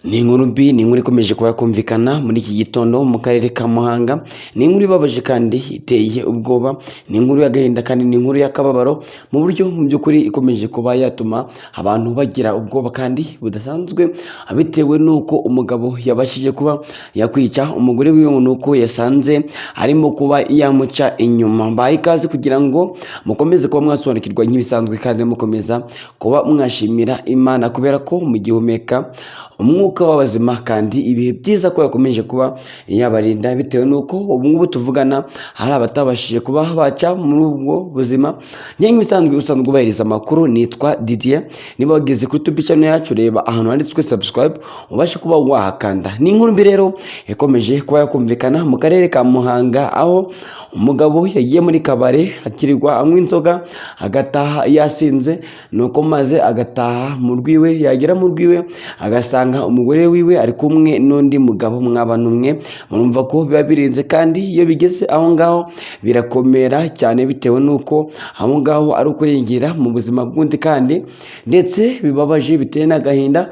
Ni inkuru mbi, ni inkuru ikomeje kuba kumvikana muri iki gitondo mu karere ka Muhanga. Ni inkuru ibabaje kandi iteye ubwoba, ni inkuru y'agahinda kandi ni inkuru y'akababaro mu buryo mu by'ukuri ikomeje kuba yatuma abantu bagira ubwoba kandi budasanzwe, bitewe n'uko umugabo yabashije kuba yakwica umugore wiwe, nuko yasanze arimo kuba yamuca inyuma. Mbaye ikaze kugira ngo mukomeze kuba mwasobanukirwa nk'ibisanzwe kandi mukomeza kuba mwashimira Imana kubera ko mugihumeka umwuka w'abazima kandi ibihe byiza ko yakomeje kuba yabarinda, bitewe n'uko ubu ngubu tuvugana hari abatabashije kuba baca muri ubwo buzima. Nk'ibisanzwe usanzwe ubahiriza amakuru, nitwa Didier. Niba wageze kuri YouTube channel yacu, reba ahantu handitswe subscribe ubashe kuba wahakanda. Ni inkuru mbi rero ikomeje kuba yakumvikana mu karere ka Muhanga, aho umugabo yagiye muri kabare akirirwa anywa inzoga agataha yasinze, nuko maze agataha mu rwiwe, yagera mu rwiwe agasanga umugore wiwe ari kumwe n'undi mugabo. Mwabana umwe murumva ko biba birinze, kandi iyo bigeze aho ngaho birakomera cyane, bitewe n'uko aho ngaho ari ukurengera mu buzima bw'undi kandi ndetse bibabaje biteye n'agahinda.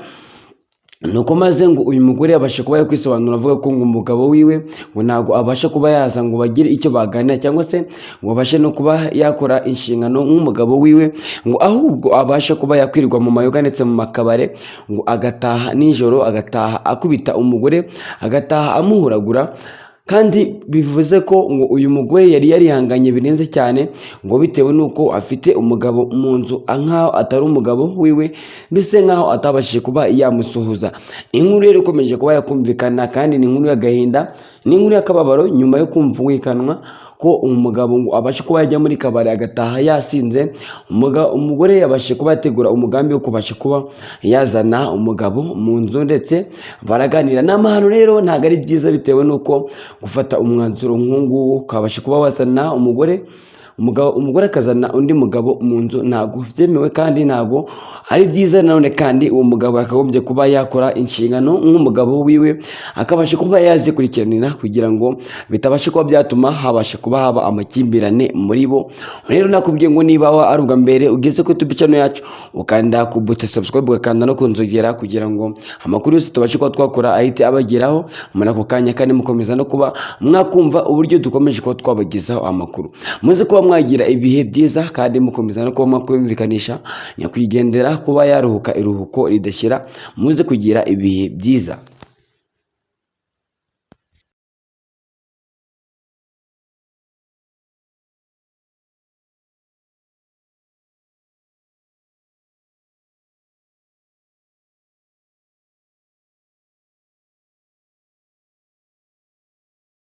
Nuko maze ngo uyu mugore abasha kuba yakwisobanura avuga ko ngo umugabo wiwe ngo ntago abasha kuba yaza ngo bagire icyo baganira, cyangwa se ngo abashe no kuba yakora inshingano nk'umugabo wiwe, ngo ahubwo abasha kuba yakwirirwa mu mayoga ndetse mu makabare, ngo agataha nijoro, agataha akubita umugore, agataha amuhuragura. Kandi bivuze ko ngo uyu mugore yari yarihanganye birenze cyane, ngo bitewe n'uko afite umugabo mu nzu nkaho atari umugabo wiwe, mbese nkaho atabashije kuba yamusuhuza. Inkuru rero ikomeje kuba yakumvikana kandi ni inkuru y'agahinda, ni inkuru y'akababaro nyuma yo kumvikanwa ko umugabo ngo abashe kuba yajya muri kabari agataha yasinze. Umugore yabashe kuba yategura umugambi wo kubasha kuba yazana umugabo mu nzu, ndetse baraganira. N'amahano rero ntabwo ari byiza, bitewe n'uko gufata umwanzuro nk'uwo ukabasha kuba wazana umugore akazana undi mugabo mu nzu ntabwo byemewe kandi ntabwo ari byiza. Nanone kandi uwo mugabo yakagombye kuba yakora inshingano nk'umugabo wiwe, akabasha kuba yazikurikiranira kugira ngo bitabasha kuba byatuma habasha kuba haba amakimbirane muri bo. Rero nakubwiye ngo niba ari ubwa mbere ugeze ku YouTube channel yacu, ukanda ku buto subscribe, ugakanda no kunzogera kugira ngo amakuru yose tubashe kuba twakora ahite abageraho muri ako kanya, kandi mukomeza no kuba mwakumva uburyo dukomeje kuba twabagezaho amakuru. Muze kuba mwagira ibihe byiza kandi mukomeza no kuba mwakumvikanisha nyakwigendera kuba yaruhuka iruhuko ridashira. Muze kugira ibihe byiza.